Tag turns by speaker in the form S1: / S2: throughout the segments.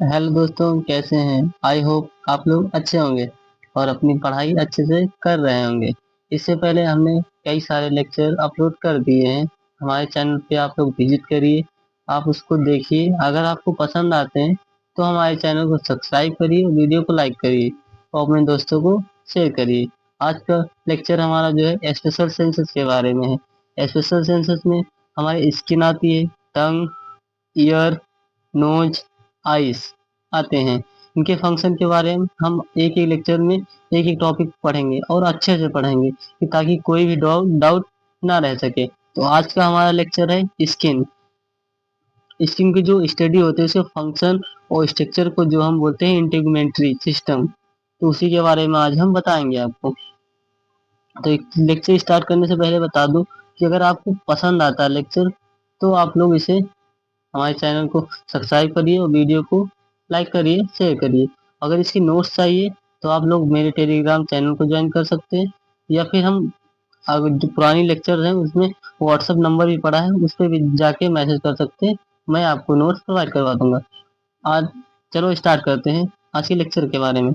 S1: Hello दोस्तों, कैसे हैं? आई होप आप लोग अच्छे होंगे और अपनी पढ़ाई अच्छे से कर रहे होंगे। इससे पहले हमने कई सारे लेक्चर अपलोड कर दिए हैं। हमारे चैनल पे आप लोग विजिट करिए, आप उसको देखिए। अगर आपको पसंद आते हैं तो हमारे चैनल को सब्सक्राइब करिए, वीडियो को लाइक करिए और अपने दोस्तों को शेयर करिए। आज का लेक्चर हमारा जो है स्पेशल सेंसस के बारे में है। स्पेशल सेंसस में हमारी स्किन आती है, टंग, ईयर, नोज, आइस आते हैं। इनके फंक्शन के बारे में हम एक एक लेक्चर में एक एक टॉपिक पढ़ेंगे और अच्छे से पढ़ेंगे कि ताकि कोई भी डाउट ना रह सके। तो आज का हमारा लेक्चर है स्किन। स्किन की जो स्टडी होती है उसके फंक्शन और स्ट्रक्चर को जो हम बोलते हैं इंटीग्यूमेंट्री सिस्टम, तो उसी के बारे में आज हम बताएंगे आपको। तो लेक्चर स्टार्ट करने से पहले बता दूं कि अगर आपको पसंद आता है लेक्चर तो आप लोग इसे हमारे चैनल को सब्सक्राइब करिए और वीडियो को लाइक करिए, शेयर करिए। अगर इसकी नोट्स चाहिए तो आप लोग मेरे टेलीग्राम चैनल को ज्वाइन कर सकते हैं, या फिर हम अगर जो पुरानी लेक्चर हैं उसमें व्हाट्सएप नंबर भी पड़ा है, उस पर भी जाके मैसेज कर सकते हैं। मैं आपको नोट्स प्रोवाइड करवा दूंगा। आज चलो स्टार्ट करते हैं आज के लेक्चर के बारे में।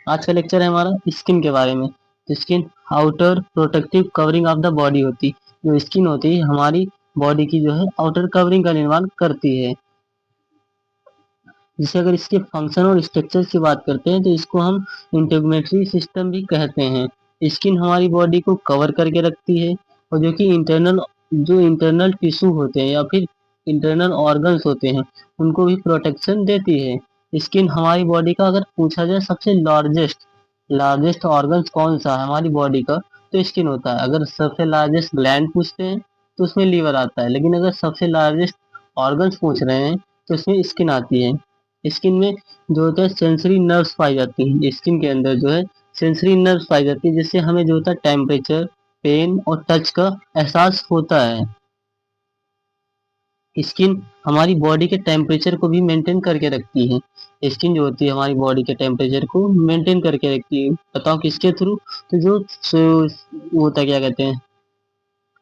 S1: आज का लेक्चर है हमारा स्किन के बारे में। तो skin outer protective covering of the body होती है। जो स्किन होती है हमारी बॉडी की जो है आउटर कवरिंग का निर्माण करती है। जैसे अगर इसके फंक्शन और स्ट्रक्चर की बात करते हैं तो इसको हम इंटीग्यूमेंट्री सिस्टम भी कहते हैं। स्किन हमारी बॉडी को कवर करके रखती है और जो इंटरनल टिश्यू होते हैं या फिर इंटरनल ऑर्गन्स होते हैं उनको भी प्रोटेक्शन देती है। स्किन हमारी बॉडी का अगर पूछा जाए सबसे लार्जेस्ट लार्जेस्ट ऑर्गन्स कौन सा है हमारी बॉडी का, तो स्किन होता है। अगर सबसे लार्जेस्ट ग्लैंड पूछते हैं तो उसमें लीवर आता है, लेकिन अगर सबसे लार्जेस्ट ऑर्गन्स पूछ रहे हैं तो इसमें स्किन आती है। स्किन में जो होता है सेंसरी नर्व्स पाई जाती हैं। स्किन के अंदर जो है सेंसरी नर्व्स पाई जाती है, जिससे हमें जो होता है टेम्परेचर, पेन और टच का एहसास होता है। स्किन हमारी बॉडी के टेम्परेचर को भी मेंटेन करके रखती है। स्किन जो होती है हमारी बॉडी के टेम्परेचर को मेंटेन करके रखती है। बताओ किसके थ्रू? तो जो वो होता है, क्या कहते हैं,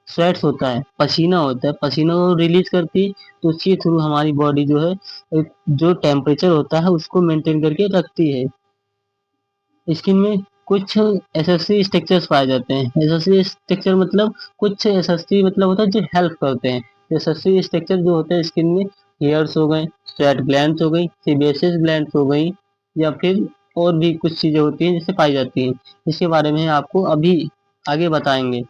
S1: स्वेट्स होता है, पसीना होता है, पसीना को रिलीज करती है। तो उसके थ्रू हमारी बॉडी जो है जो टेम्परेचर होता है उसको मेंटेन करके रखती है। स्किन में कुछ एसएससी स्ट्रक्चर्स पाए जाते हैं। एसएससी स्ट्रक्चर मतलब कुछ एसएससी मतलब होता है जो हेल्प करते हैं। एसएससी स्ट्रक्चर जो होते हैं स्किन में हेयर्स हो गए, स्वेट ग्लैंड्स हो गई, सेबेसियस ग्लैंड्स हो गई, या फिर और भी कुछ चीजें होती हैं जिससे पाई जाती हैं। इसके बारे में आपको अभी आगे बताएंगे।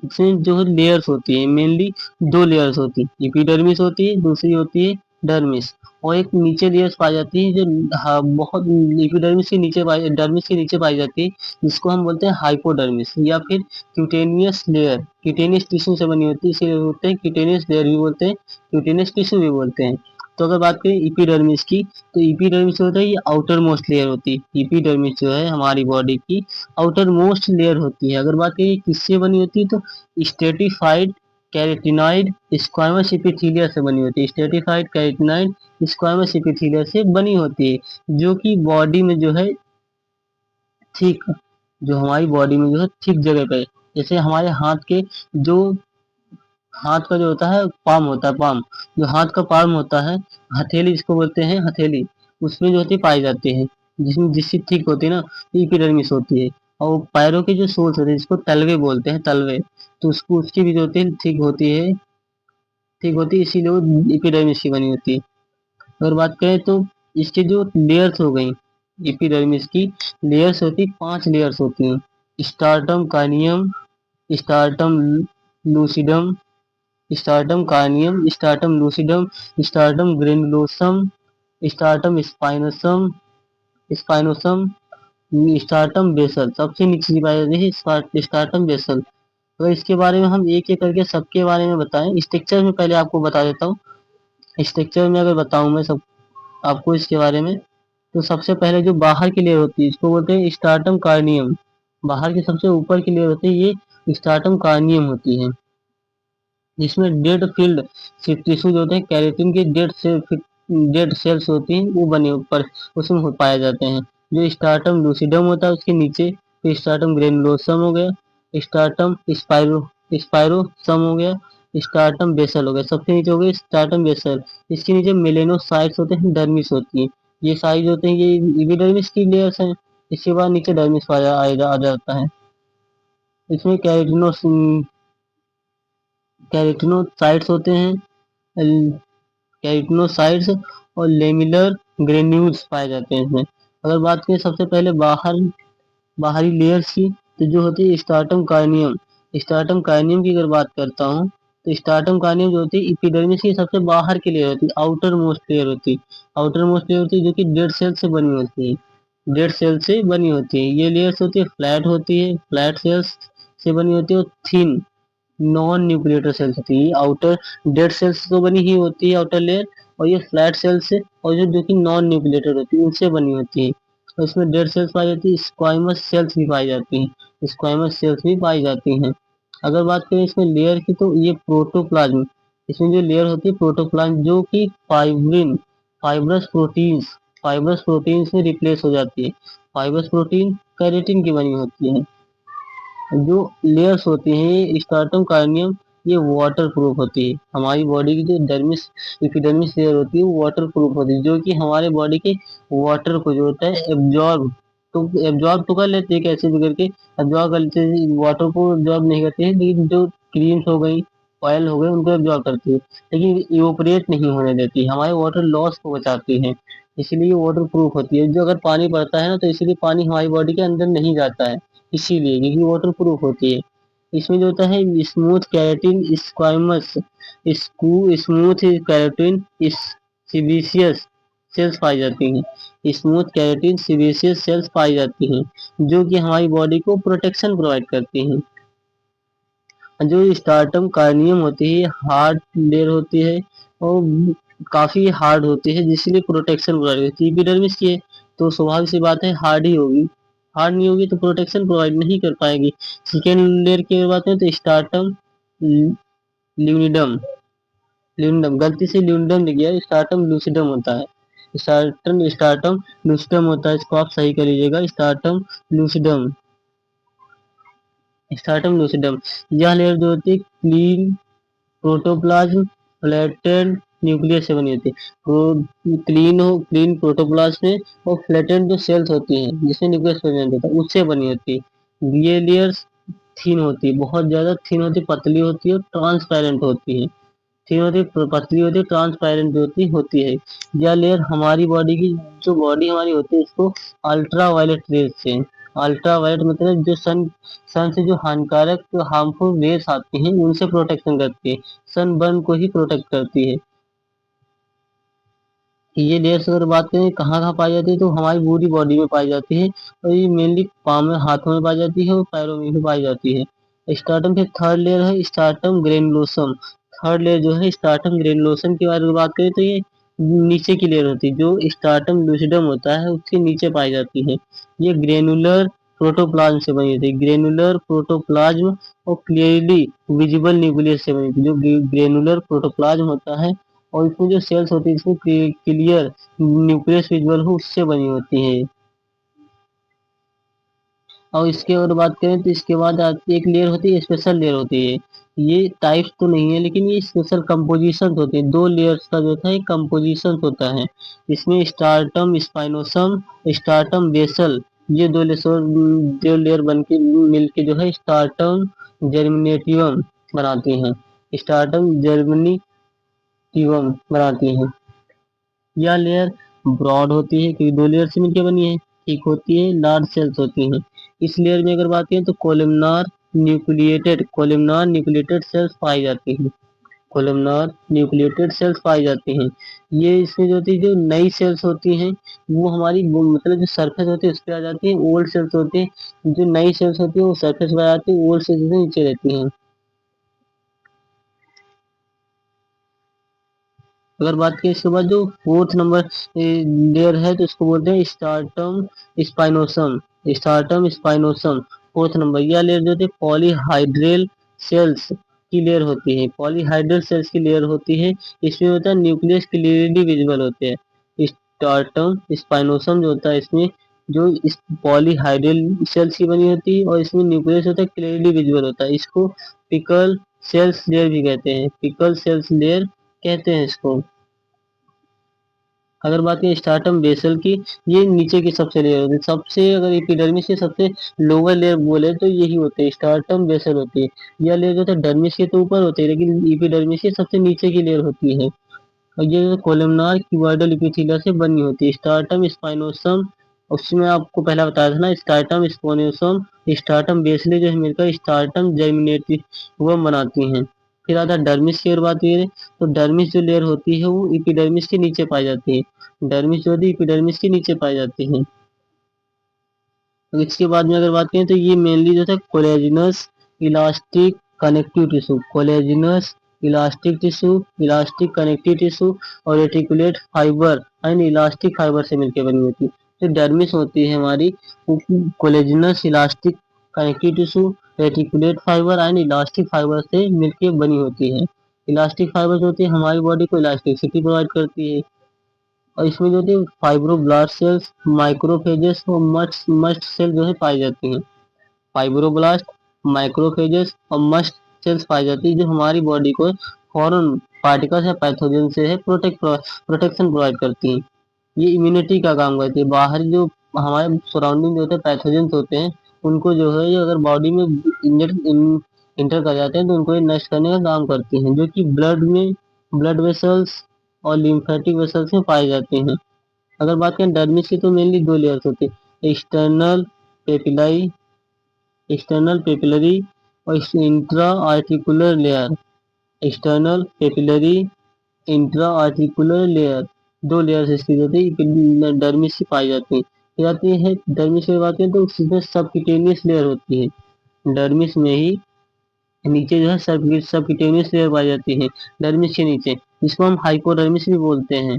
S1: इसमें जो लेयर्स होती है मेनली दो लेयर्स होती है, एपिडर्मिस होती है, दूसरी होती है डर्मिस। और एक नीचे लेयर्स पाई जाती है जो बहुत एपिडर्मिस के नीचे डर्मिस के नीचे पाई जाती है, जिसको हम बोलते हैं हाइपोडर्मिस या फिर क्यूटेनियस लेयर। क्यूटेनियस टिश्यू से बनी होती है, इसीलिए बोलते हैं क्यूटेनियस लेयर भी बोलते हैं, क्यूटेनियस टिश्यू भी बोलते हैं। तो अगर बात करें एपिडर्मिस की, तो एपिडर्मिस जो होता है ये आउटर मोस्ट लेयर होती है। एपिडर्मिस जो है हमारी बॉडी की आउटर मोस्ट लेयर होती है। अगर बात करें किससे बनी होती है, तो स्ट्रेटिफाइड कैरेटिनॉइड स्क्वामस एपिथेलिया से बनी होती है। स्ट्रेटिफाइड कैरेटिनॉइड स्क्वामस एपिथेलिया से बनी होती है, जो कि बॉडी में जो है ठीक, जो हमारी बॉडी में जो है ठीक जगह पे, जैसे हमारे हाथ के जो हाथ का जो होता है पाम होता है, पाम जो हाथ का पाम होता है, हथेली जिसको बोलते हैं हथेली, उसमें जो होती है पाई जाती है, जिसमें जिससे ठीक होती है ना, एपिडर्मिस होती है। और पैरों की जो सोल्स होती है जिसको तलवे बोलते हैं, तलवे, तो उसको उसकी भी जो होती है ठीक होती है, ठीक होती है, इसीलिए वो एपिडर्मिस की बनी होती है। अगर बात करें तो इसकी जो लेयर्स हो गई एपिडर्मिस की, लेयर्स होती 5 लेयर्स होती हैं। Stratum corneum, stratum lucidum, stratum corneum, stratum lucidum, stratum granulosum, stratum spinosum, spinosum, stratum basale. सबसे नीचे की पाई जाती है स्टार्टम बेसल। तो इसके बारे में हम एक एक करके सबके बारे में बताएं। स्ट्रक्चर में पहले आपको बता देता हूँ। स्ट्रक्चर में अगर बताऊं मैं सब आपको इसके बारे में, तो सबसे पहले जो बाहर की लेयर होती है इसको बोलते हैं स्टार्टम कार्नियम। बाहर की सबसे ऊपर की लेयर होती है ये स्टार्टम कार्नियम होती है, जिसमें डेड फील्ड टिश्यू जो होते हैं केराटिन के डेड सेल्स होती हैं वो बने ऊपर उसमें हो पाए जाते हैं। जो स्टार्टम लूसिडम होता है उसके नीचे तो स्टार्टम ग्रेनुलोसम हो गया, स्टार्टम स्पाइरोसम हो गया, स्टार्टम बेसल हो गया, सबसे नीचे हो गया स्टार्टम बेसल। इसके नीचे मेलेनोसाइट्स होते हैं, डर्मिस होती है। ये साइज होते हैं, ये एपिडर्मिस की लेयर्स हैं। इसके बाद नीचे डर्मिस आ जाता है। इसमें कैरेटिनोसाइट्स होते हैं, कैरेटिनोसाइट्स और लेमिलर ग्रेन्यूल्स पाए जाते हैं इसमें। अगर बात करें सबसे पहले बाहरी लेयर्स की, तो जो होती है स्टार्टम कार्नियम। स्टार्टम कार्नियम की अगर बात करता हूँ, तो स्टार्टम कार्नियम जो होती है एपिडर्मिस की सबसे बाहर की लेयर होती है, आउटर मोस्ट लेयर होती है। आउटर मोस्ट लेयर होती है जो कि डेड सेल से बनी होती है, डेड सेल से बनी होती है। ये लेयर्स होती है फ्लैट होती है, फ्लैट सेल्स से बनी होती है, और थिन नॉन न्यूक्लिएटर सेल्स होती है। आउटर डेड सेल्स तो बनी ही होती है आउटर लेयर, और ये फ्लैट सेल्स से और जो कि नॉन न्यूक्लिएटेड होती है उनसे बनी होती है। और इसमें डेड सेल्स पाई जाती है, स्क्वाइमस सेल्स भी पाई जाती हैं, स्क्वाइमस सेल्स भी पाई जाती हैं। अगर बात करें इसमें लेयर की, तो ये प्रोटोप्लाज्म, इसमें जो लेयर होती है प्रोटोप्लाज्म, जो कि फाइब्रस प्रोटीन्स फाइब्रस प्रोटीन्स में रिप्लेस हो जाती है। फाइब्रस प्रोटीन केराटिन की बनी होती है। जो लेयर्स होती हैं ये स्ट्राटम कार्नियम, ये वाटर प्रूफ होती है। हमारी बॉडी की जो डर्मिस एपिडर्मिस लेयर होती है वो वाटर प्रूफ होती है, जो कि हमारे बॉडी के वाटर को जो होता है एब्जॉर्ब तो कर लेती है, कैसे भी करके एब्जॉर्ब कर लेते हैं। वाटर को एब्जॉर्ब नहीं करते हैं, लेकिन जो क्रीम्स हो गई, ऑयल हो गए, उनको एब्जॉर्ब करती है, लेकिन इवोपरेट नहीं होने देती, हमारे वाटर लॉस को बचाती है। इसीलिए वाटर प्रूफ होती है। जो अगर पानी पड़ता है ना, तो इसीलिए पानी हमारी बॉडी के अंदर नहीं जाता है, इसीलिए क्योंकि वाटर प्रूफ होती है। इसमें जो होता है smooth keratin squamous, smooth keratin sebaceous cells पाई जाती हैं। स्मूथ कैरेटिन सिबिशियस सेल्स पाई जाती हैं, जो कि हमारी बॉडी को प्रोटेक्शन प्रोवाइड करती हैं। जो स्टार्टम कार्नियम होती है हार्ड लेयर होती है, और काफी हार्ड होती है, जिसलिए प्रोटेक्शन प्रोवाइड करती है। एपिडर्मिस की है, तो स्वाभाविक सी बात है हार्ड ही होगी, हार्ड नहीं होगी तो प्रोटेक्शन प्रोवाइड नहीं कर पाएगी। सेकेंड लेयर की बात करें तो स्टार्टम ल्यूनिडम, ल्यूनिडम गलती से ल्यूनिडम लिख गया, स्टार्टम लूसिडम होता है। स्टार्टम लूसिडम होता है, इसको आप सही कर लीजिएगा, स्टार्टम लूसिडम। स्टार्टम लूसिडम यह लेयर जो होती है क्लीन प्रोटोप्लाज्म फ्लैटेंड न्यूक्लियस से बनी होती है। क्लीन प्रोटोप्लाज्म में, और फ्लैटेंड जो सेल्स होती हैं जिसमें न्यूक्लियस प्रेजेंट होता है उससे बनी होती है। ये लेयर्स थिन होती है, बहुत ज्यादा थिन होती है, पतली होती है और ट्रांसपेरेंट होती है। थिन होती है, पतली होती है, ट्रांसपेरेंट होती है। यह लेयर हमारी बॉडी की, जो बॉडी हमारी होती है उसको अल्ट्रा वायलेट रेज से, अल्ट्रा वायलेट मतलब जो सन से जो हानिकारक हार्मफुल रेस आती हैं उनसे प्रोटेक्शन करती है, सन बर्न को ही प्रोटेक्ट करती है। ये लेयर्स अगर बात करें कहाँ कहाँ पाई जाती है, तो हमारी पूरी बॉडी में पाई जाती है, और ये मेनली पाम में, हाथों में पाई जाती है, और पैरों में भी पाई जाती है। स्टार्टम फिर थर्ड लेयर है स्टार्टम ग्रेनुलोसम। थर्ड लेयर जो है स्टार्टम ग्रेनुलोसम के बारे में बात करें, तो ये नीचे की लेयर होती है, जो स्टार्टम लूसिडम होता है उसके नीचे पाई जाती है। ये ग्रेनुलर प्रोटोप्लाज्म से बनी होती है, ग्रेनुलर प्रोटोप्लाज्म और क्लियरली विजिबल न्यूक्लियस से बनी होती है। जो ग्रेनुलर प्रोटोप्लाज्म होता है, और इसमें जो सेल्स होती है इसमें क्लियर न्यूक्लियस विजुअल हो उससे बनी होती है। और इसके और बात करें तो इसके बाद एक लेयर होती है, स्पेशल लेयर होती है। ये टाइप्स तो नहीं है, लेकिन ये स्पेशल कंपोजिशन होते हैं। दो लेयर्स का जो था कंपोजिशन होता है। इसमें स्टार्टम स्पाइनोसम, स्टार्टम बेसल, ये दो लेयर बन के मिल के जो है स्टार्टम जर्मिनेटिवम बनाती हैं, स्टार्टम जर्मिनेटिवम बनाती हैं। यह लेयर ब्रॉड होती है क्योंकि दो लेयर से मिलकर बनी है, ठीक होती है, लार्ज सेल्स होती हैं। इस लेयर में अगर बात करें तो कोलिमनार न्यूक्लिएटेड सेल्स पाई जाती हैं, कोलिमनार न्यूक्लिएटेड सेल्स पाई जाती हैं। ये इसमें जो होती है, जो नई सेल्स होती हैं वो हमारी मतलब जो सरफेस होती है उस पर आ जाती है, ओल्ड सेल्स होती है, जो नई सेल्स होती है वो सरफेस पर आ जाती है, ओल्ड सेल्स नीचे रहती हैं। अगर बात करें इसके बाद जो फोर्थ नंबर लेयर है, तो इसको बोलते हैं स्टार्टम स्पाइनोसम, स्टार्टम स्पाइनोसम फोर्थ नंबर। यह लेयर जो होती है पॉलीहाइड्रेल सेल्स की लेयर होती है, पॉलीहाइड्रेल सेल्स की लेयर होती है। इसमें होता है न्यूक्लियस क्लियरली विजिबल होते हैं। स्टार्टम स्पाइनोसम जो होता है इसमें जो इस पॉलीहाइड्रेल सेल्स की बनी होती है, और इसमें न्यूक्लियस होता है क्लियरली विजिबल होता है। इसको पिकल सेल्स लेयर भी कहते हैं, पिकल सेल्स लेयर कहते हैं इसको। अगर बात करें स्टार्टम बेसल की, ये नीचे की सबसे लेयर होती है। सबसे अगर एपिडर्मिस के सबसे लोअर लेयर बोले तो यही होते हैं, स्टार्टम बेसल होती है। यह लेयर जो है डर्मिस के तो ऊपर होती है, लेकिन एपिडर्मिस की सबसे नीचे की लेयर होती है। और ये जो कोलमनार क्यूबॉइडल एपिथेलिया से बनी होती है। स्टार्टम स्पाइनोसम, उसमें आपको पहला बताया था ना, स्टार्टम स्पोनियोसम, स्टार्टम बेसले जो है मिलकर स्टार्टम जर्मिनेटिवम बनाती हैं। फिर आता है डर्मिस की ओर बात करें तो डर्मिस जो लेयर होती है वो एपिडर्मिस के नीचे पाई जाती है। डर्मिस जो होती है एपिडर्मिस के नीचे पाई जाती है। तो इसके बाद में अगर बात करें तो ये मेनली जो है collagenous elastic connective tissue, collagenous elastic tissue, elastic connective tissue और reticulate fibre and elastic fibre से मिलकर बनी होती है। जो डर्मिस होती है हमारी, collagenous elastic connective tissue, reticulate fibre and elastic fibre से मिलकर बनी होती है। इलास्टिक फाइबर जो होती है हमारी बॉडी को इलास्टिसिटी प्रोवाइड करती है। और इसमें जो होती है फाइब्रोब्लास्ट सेल्स, माइक्रोफेजेस और मस्ट मस्ट सेल जो है पाई जाती हैं। फाइब्रोब्लास्ट, माइक्रोफेजेस और मस्ट सेल्स पाई जाती है, जो हमारी बॉडी को फॉरेन पार्टिकल्स या पैथोजन से है प्रोटेक्शन प्रोवाइड करती हैं। ये इम्यूनिटी का काम करती है। बाहरी जो हमारे सराउंडिंग जो होते हैं पैथोजेंस होते हैं, उनको जो है ये अगर बॉडी में इंटर कर जाते हैं तो उनको ये नष्ट करने का काम करती हैं, जो कि ब्लड में, ब्लड वेसल्स और लिम्फेटिक वेसल्स में पाई जाते हैं। अगर बात करें डर्मिस की तो मेनली दो लेयर्स होती है, एक्सटर्नल पेपिलाई, एक्सटर्नल पेपिलरी और intra articular layer. External papillary, intra articular layer, दो लेयर्स इसकी जो होती है डर्मिस की पाई जाती है। फिर आती है डर्मिस की बात करें तो उसमें सबक्यूटेनियस लेयर होती है। डर्मिस में ही नीचे जो है सबक्यूटेनियस लेयर पाई जाती है डर्मिस के नीचे, जिसको हम हाइपोडर्मिस भी बोलते हैं।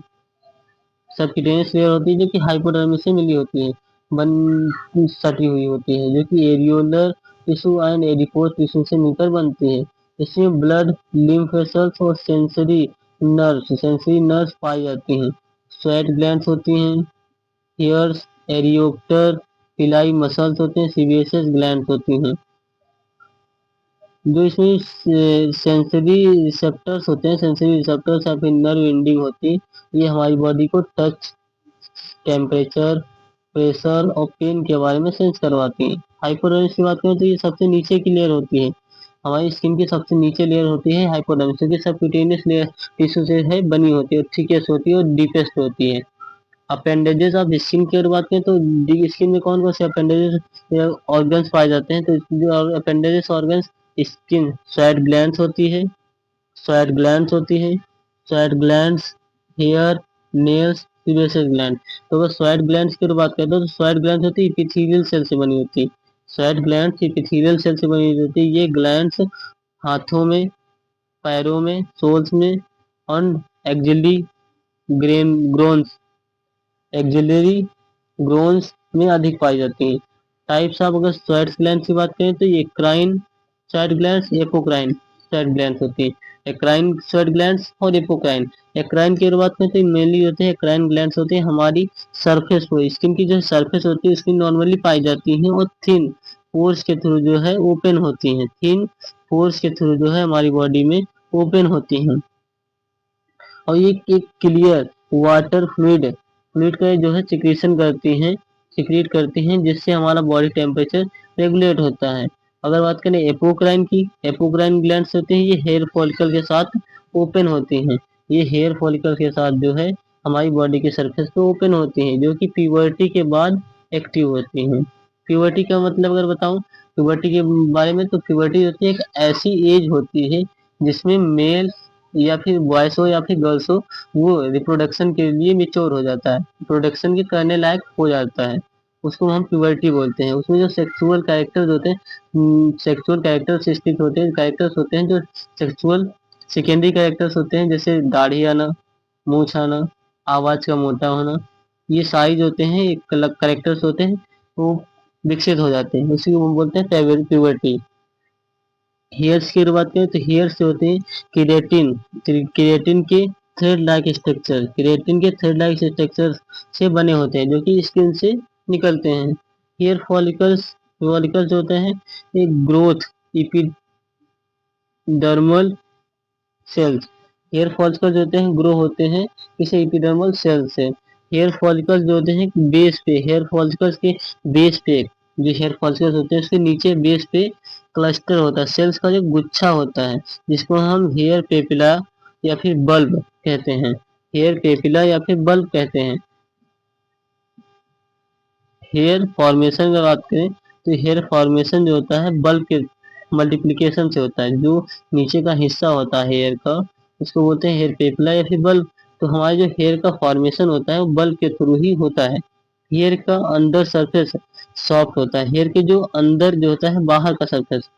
S1: सबक्यूटेनियस लेयर होती है जो कि हाइपोडर्मिस से मिली होती है, बन सटी हुई होती है, जो कि areolar tissue and adipose tissue से मिलकर बनती है। इसमें ब्लड, लिम्फ वेसल्स और सेंसरी नर्व्स पाई जाती हैं। स्वेट ग्लैंड्स होती हैं, हेयर्स, एरियोप्टर, पिलाई मसल्स होते हैं, सीबेसियस ग्लैंड्स होती हैं। जो इसमें सेंसरी रिसेप्टर्स होते हैं, सेंसरी रिसेप्टर्स या फिर नर्व एंडिंग होती है, ये हमारी बॉडी को टच, टेम्परेचर, प्रेशर और पेन के बारे में सेंस करवाती है। हाइपोडर्मिस की बात करें तो ये सबसे नीचे की लेयर होती है, हमारी स्किन की सबसे नीचे लेयर होती है हाइपोडर्मिस, जो कि सबक्यूटेनियस लेयर टिश्यू से है बनी होती है, थिकेस्ट होती है और डीपेस्ट होती है। अपेंडेजेस ऑफ स्किन की अगर बात करें तो स्किन में कौन कौन से अपेंडेजेस ऑर्गन्स पाए जाते हैं, तो जो appendages organs, skin sweat glands होती है, स्वेट ग्लैंड्स होती है, sweat glands, hair, nails, sebaceous gland. तो अगर स्वेट ग्लैंड्स की बात करें तो स्वेट ग्लैंड्स होती है एपिथेलियल सेल से बनी होती है। स्वेट ग्लैंड्स एपिथेलियल सेल से बनी होती है। ये ग्लैंड्स हाथों में, पैरों में, सोल्स में और एक्जिली ग्रोन्स, एक्जिलरी ग्रोन्स में अधिक पाई जाती हैं। टाइप्स ऑफ अगर स्वेट ग्लैंड की बात करें तो ये eccrine sweat glands, apocrine sweat glands होती है। एक्राइन स्वेट ग्लैंड्स और एपोक्राइन। एक्राइन की बात करें तो मेनली होते हैं एक्राइन ग्लैंड्स होते हैं हमारी सरफेस पर, स्किन की जो सरफेस होती है उसकी नॉर्मली पाई जाती है और थिन पोर्स के थ्रू जो है ओपन होती हैं, थिन पोर्स के थ्रू जो है हमारी बॉडी में ओपन होती हैं। और ये एक क्लियर वाटर फ्लूइड फ्लूइड का जो है सिक्रीशन करती हैं, सिक्रीट करती हैं, जिससे हमारा बॉडी टेम्परेचर रेगुलेट होता है। अगर बात करें एपोक्राइन की, एपोक्राइन ग्लैंड्स होते हैं, ये हेयर फॉलिकल के साथ ओपन होती हैं। ये हेयर फॉलिकल के साथ जो है हमारी बॉडी के सरफेस पे ओपन होती हैं, जो कि प्यूबर्टी के बाद एक्टिव होती हैं। प्यूबर्टी का मतलब अगर बताऊं प्यूबर्टी के बारे में, तो प्यूबर्टी होती है एक ऐसी एज होती है जिसमें मेल या फिर बॉयस हो या फिर गर्ल्स हो, वो रिप्रोडक्शन के लिए मेच्योर हो जाता है, प्रोडक्शन के करने लायक हो जाता है, उसको हम प्यूबर्टी बोलते हैं। उसमें जो सेक्सुअल कैरेक्टर्स होते हैं, सेक्सुअल कैरेक्टर्स स्थित होते हैं, कैरेक्टर्स होते हैं जो सेक्सुअल सेकेंडरी कैरेक्टर्स होते हैं, जैसे दाढ़ी आना, मूंछ आना, आवाज का मोटा होना, ये साइज होते हैं, एक अलग कैरेक्टर्स होते हैं, वो विकसित हो जाते हैं, उसी को हम बोलते हैं प्यूबर्टी। हेयर्स की अगर बात करें तो हेयर्स होते हैं केराटिन, केराटिन के थ्रेड लाइक स्ट्रक्चर, केराटिन के थ्रेड लाइक स्ट्रक्चर से बने होते हैं, जो कि स्किन से निकलते हैं। हेयर फॉलिकल्स, फॉलिकल्स होते हैं एक growth epidermal cells. Hair follicles जो होते हैं ग्रो होते हैं किसी एपिडर्मल सेल से। हेयर फॉलिकल्स जो होते हैं बेस पे, हेयर फॉलिकल्स के बेस पे, जो हेयर फॉलिकल्स होते हैं उसके नीचे बेस पे क्लस्टर होता है, सेल्स का जो गुच्छा होता है, जिसको हम हेयर पेपिला या फिर बल्ब कहते हैं। हेयर पेपिला या फिर बल्ब कहते हैं। हेयर फॉर्मेशन की बात करें तो हेयर फॉर्मेशन जो होता है बल्ब के मल्टीप्लिकेशन से होता है। जो नीचे का हिस्सा होता है हेयर का, उसको बोलते हैं हेयर पेपला या फिर बल्ब। तो हमारे जो हेयर का फॉर्मेशन होता है वो बल्ब के थ्रू ही होता है। हेयर का अंदर सरफेस सॉफ्ट होता है। हेयर के जो अंदर जो होता है बाहर का सरफेस,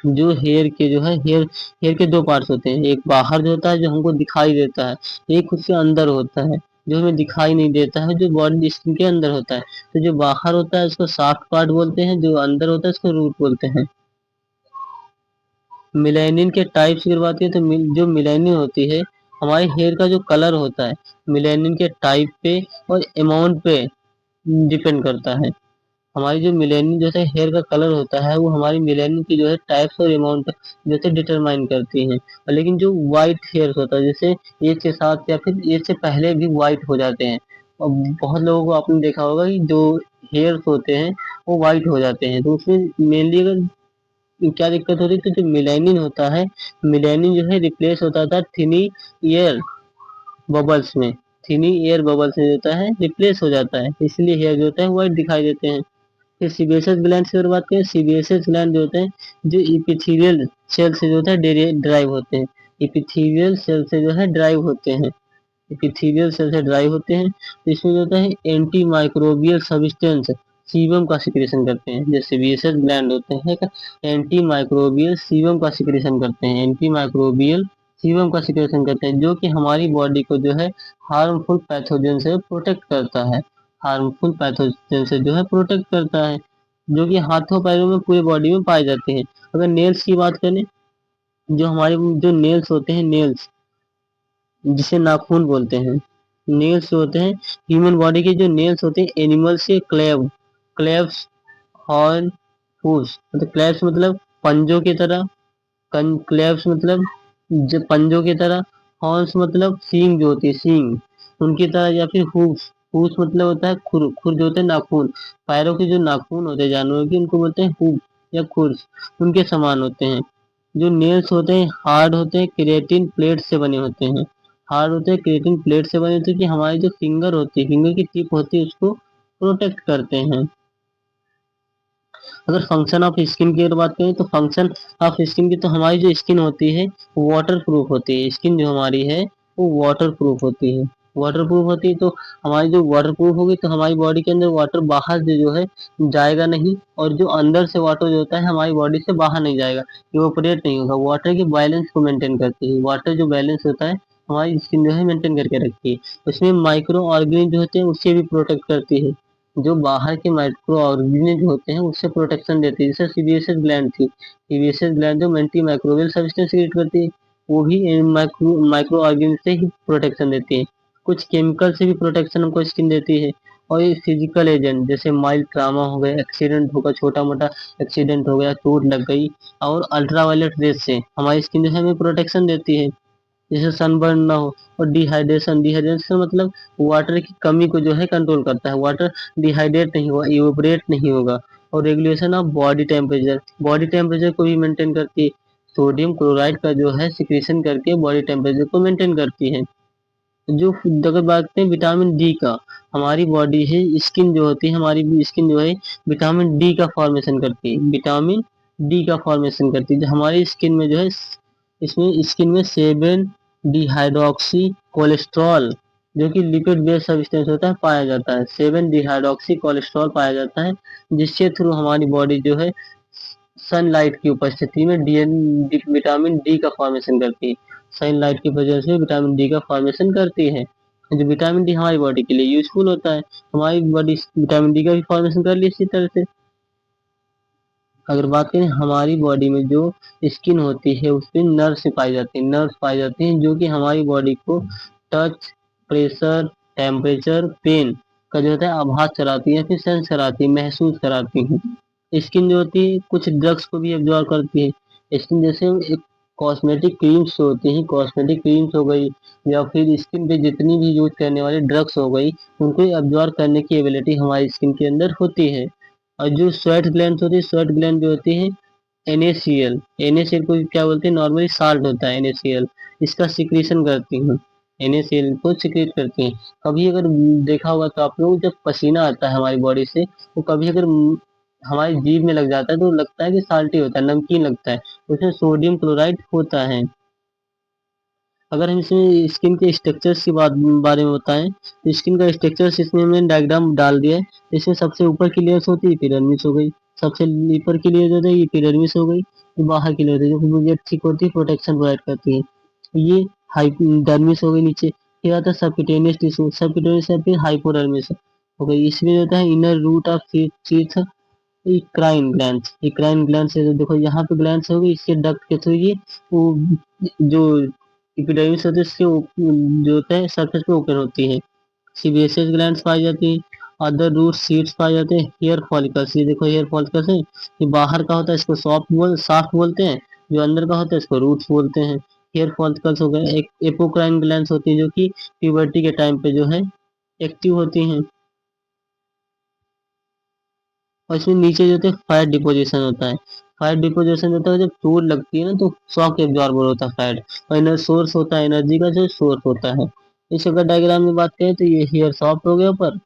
S1: जो हेयर के जो है हेयर हेयर के दो पार्ट्स होते हैं। एक बाहर जो होता है जो हमको दिखाई देता है, एक उसके अंदर होता है जो हमें दिखाई नहीं देता है, जो बॉडी स्किन के अंदर होता है। तो जो बाहर होता है उसको सॉफ्ट पार्ट बोलते हैं, जो अंदर होता है उसको रूट बोलते हैं। मिलेनिन के टाइप्स की बात करें तो जो मिलेनिन होती है हमारे हेयर का जो कलर होता है, मिलेनिन के टाइप पे और अमाउंट पे डिपेंड करता है। हमारी जो मिलेनियम जो है हेयर का कलर होता है वो हमारी मिलेनियम की जो है टाइप्स और अमाउंट जैसे डिटरमाइन करती हैं। और लेकिन जो वाइट हेयर होता है जैसे एज के साथ या फिर एज से पहले भी वाइट हो जाते हैं। और बहुत लोगों को आपने देखा होगा कि जो हेयर्स होते हैं वो वाइट हो जाते हैं। तो उसमें मेनली अगर क्या दिक्कत होती है तो जो मिलेनियन होता है, मिलेनियन जो है रिप्लेस होता था थिनी ईयर बबल्स में। थिनी एयर बबल्स में होता है रिप्लेस हो जाता है, इसलिए हेयर जो होता है व्हाइट दिखाई देते हैं। फिर सीबेशियस ग्लैंड की अगर बात करें, सीबेशियस ग्लैंड जो होते हैं जो इपिथेलियल सेल से जो होता है ड्राइव होते हैं। इपिथेलियल सेल से जो है ड्राइव होते हैं। इपिथेलियल सेल से ड्राइव होते हैं तो इसमें जो होता है एंटी माइक्रोबियल सब्सटेंस सीबम का सिक्रेशन करते हैं। जो सीबेशियस ग्लैंड होते हैं एंटी माइक्रोबियल सीबम का सिक्रेशन करते हैं। एंटी माइक्रोबियल सीबम का सिक्रेशन करते हैं जो कि हमारी बॉडी को जो है हार्मफुल पैथोजन से प्रोटेक्ट करता है। हार्मफुल पैथोजन से जो है प्रोटेक्ट करता है, जो कि हाथों पैरों में पूरे बॉडी में पाए जाते हैं। अगर नेल्स की बात करें, जो हमारे जो नेल्स होते हैं, नेल्स जिसे नाखून बोलते हैं, नेल्स होते हैं ह्यूमन बॉडी के जो नेल्स होते हैं एनिमल्स के क्लेव्स हॉर्न हूव्स, मतलब क्लेव्स मतलब पंजों की तरह, क्लेव्स मतलब जो पंजों की तरह, हॉर्न्स मतलब सींग जो होती है सींग उनकी तरह, या फिर हूव्स, हूव्स मतलब होता है खुर, खुर जो होते हैं नाखून, पैरों के जो नाखून होते हैं जानवरों के उनको बोलते हैं हूव या खुर्स, उनके समान होते हैं। जो नेल्स होते हैं हार्ड होते हैं, केराटिन प्लेट से बने होते हैं। हार्ड होते हैं केराटिन प्लेट से बने होते हैं कि हमारी जो फिंगर होती है, फिंगर की टिप होती है उसको प्रोटेक्ट करते हैं। अगर फंक्शन ऑफ स्किन की अगर बात करें तो फंक्शन ऑफ स्किन की, तो हमारी जो स्किन होती है वो वाटर प्रूफ होती है। स्किन जो हमारी है वो वाटर प्रूफ होती है। वाटर प्रूफ होती है तो हमारी जो वाटर प्रूफ होगी तो हमारी बॉडी के अंदर वाटर बाहर से जो है जाएगा नहीं, और जो अंदर से वाटर जो होता है हमारी बॉडी से बाहर नहीं जाएगा, इवोपरेट नहीं होगा। वाटर की बैलेंस को मेंटेन करती है। वाटर जो बैलेंस होता है हमारी स्किन जो है मेंटेन करके रखती है। उसमें माइक्रो ऑर्गेनिज्म जो होते हैं उससे भी प्रोटेक्ट करती है। जो बाहर के माइक्रो ऑर्गेनिज्म होते हैं उससे प्रोटेक्शन देती है। जैसे सीबेशियस ग्लैंड थी, सीबेशियस ग्लैंड जो एंटी माइक्रोबियल सब्सटेंस क्रिएट करती है, वो भी माइक्रो ऑर्गेनिज्म से ही प्रोटेक्शन देती है। कुछ केमिकल से भी प्रोटेक्शन हमको स्किन देती है। और ये फिजिकल एजेंट जैसे माइल्ड ट्रामा हो गया, एक्सीडेंट होगा, छोटा मोटा एक्सीडेंट हो गया, चोट लग गई, और अल्ट्रावायलेट रेज से हमारी स्किन जो है हमें प्रोटेक्शन देती है, जिससे सनबर्न ना हो। और डिहाइड्रेशन, डिहाइड्रेशन मतलब वाटर की कमी को जो है कंट्रोल करता है। वाटर डिहाइड्रेट नहीं होगा, इवोपरेट नहीं होगा। और regulation of body temperature, body temperature को भी मेंटेन करती है। सोडियम क्लोराइड का जो है सिक्रेशन करके बॉडी टेम्परेचर को मेंटेन करती है। जो अगर बात करें विटामिन डी का, हमारी बॉडी है स्किन जो होती है, हमारी स्किन जो है विटामिन डी का फॉर्मेशन करती है। विटामिन डी का फॉर्मेशन करती है जो हमारी स्किन में जो है, इसमें स्किन में 7 डिहाइड्रोक्सी कोलेस्ट्रॉल जो कि लिपिड बेस्ड सब्सटेंस होता है पाया जाता है। 7 डिहाइड्रोक्सी कोलेस्ट्रॉल पाया जाता है, जिसके थ्रू हमारी बॉडी जो है सनलाइट की उपस्थिति में विटामिन डी का फॉर्मेशन करती है। सनलाइट की वजह से विटामिन डी का फॉर्मेशन करती है। जो विटामिन डी हमारी बॉडी के लिए यूजफुल होता है, हमारी बॉडी विटामिन डी का भी फॉर्मेशन कर ली इसी तरह से। अगर बात करें हमारी बॉडी में जो स्किन होती है उसपे नर्व्स पाई जाती है, नर्व्स पाई जाती हैं जो कि हमारी बॉडी को टच, प्रेशर, टेम्परेचर, पेन का जो होता है आभास कराती है, फिर सेंस कराती है, महसूस कराती है। स्किन जो होती है कुछ ड्रग्स को भी एब्जॉर्ब करती है। स्किन जैसे एक कॉस्मेटिक क्रीम्स होती हैं, कॉस्मेटिक क्रीम्स हो गई या फिर स्किन पे जितनी भी यूज करने वाली ड्रग्स हो गई, उनको एब्जॉर्ब करने की एबिलिटी हमारी स्किन के अंदर होती है। और जो स्वेट ग्लैंड होती है, स्वेट ग्लैंड जो होती है NaCl, NaCl को क्या बोलते हैं, नॉर्मली साल्ट होता है NaCl, इसका सिक्रीशन करती हैं, NaCl को सिक्रेट करती हैं। कभी अगर देखा होगा तो आप लोग, जब पसीना आता है हमारी बॉडी से, तो कभी अगर हमारी जीभ में लग जाता है तो लगता है कि साल्टी होता है, नमकीन लगता है, उसमें सोडियम क्लोराइड होता है। अगर हम इसमें स्किन के स्ट्रक्चर्स की बारे में बताएं, तो स्किन का स्ट्रक्चर्स इसमें मैंने डायग्राम डाल दिया है। इसमें सबसे ऊपर की लेयर्स होती है एपिडर्मिस हो गई, सबसे ऊपर की लेयर होती है एपिडर्मिस हो गई, ये बाहर की लेयर होती है जो मुझे ठीक होती है, प्रोटेक्शन प्रोवाइड करती है। ये हाइडर्मिस हो गई नीचे, फिर आता है सबक्यूटेनियस टिश्यू, सबक्यूटेनियस से फिर हाइपोडर्मिस हो गई। इसमें होता है inner root of sheath eccrine glands, eccrine glands से देखो यहाँ पे ग्लैंड्स होगी, इसके डक्ट के थ्रू ये वो जो एपिडर्मिस होती है इसके जो होता है सरफेस पे ओपन होती है। सीबेशियस ग्लैंड्स पाई जाती है, अदर रूट सीड्स पाए जाते हैं, हेयर फॉलिकल्स, ये देखो हेयर फॉलिकल्स है, ये बाहर का होता है इसको साफ्ट बोलते हैं, जो अंदर का होता है इसको रूट्स बोलते हैं। हेयर फॉलिकल्स हो गए। एक एपोक्राइन ग्लैंड्स होती है जो कि प्यूबर्टी के टाइम पे जो है एक्टिव होती हैं। और इसमें नीचे जो होता है फैट डिपोजिशन होता है, फैट डिपोजिशन होता है जब चोट लगती है ना तो शॉक एब्जॉर्बर होता है फैट, और इनर सोर्स होता है एनर्जी का, जो सोर्स होता है। इस अगर डायग्राम में बात करें तो ये हेयर सॉफ्ट हो गया ऊपर,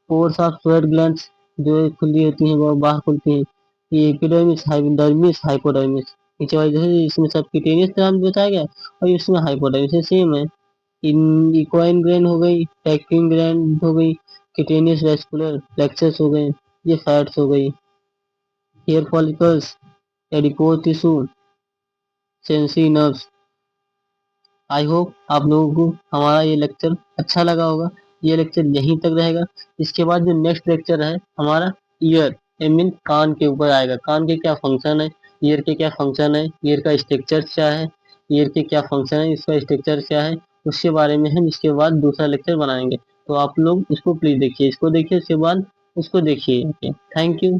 S1: पोर्स ऑफ स्वेट ग्लैंड्स जो खुली होती हैं वो बाहर खुलती हैं, ये एपिडर्मिस हाइपोडर्मिस हाइपोडर्मिस नीचे वाली जो है इसमें सबक्यूटेनियस नाम बताया गया, और इसमें हाइपोडर्मिस सेम है। इन इक्वाइन ग्लैंड हो गई, पैक्टिन ग्लैंड हो गई, क्यूटेनियस वेस्कुलर प्लेक्सस हो गए, ये फैट्स हो गई। Hair follicles, adipose tissue, sensory nerves. I hope आप लोगों को हमारा ये लेक्चर अच्छा लगा होगा। ये लेक्चर यहीं तक रहेगा। इसके बाद जो नेक्स्ट लेक्चर है हमारा ईयर, आई मीन कान के ऊपर आएगा। कान के क्या फंक्शन है, ईयर के क्या फंक्शन है, ईयर का स्ट्रक्चर क्या है, ईयर के क्या फंक्शन है, इसका स्ट्रक्चर क्या है, उसके बारे में हम इसके बाद दूसरा लेक्चर बनाएंगे। तो आप लोग इसको प्लीज देखिए, इसको देखिए, उसके बाद उसको देखिए। Thank you.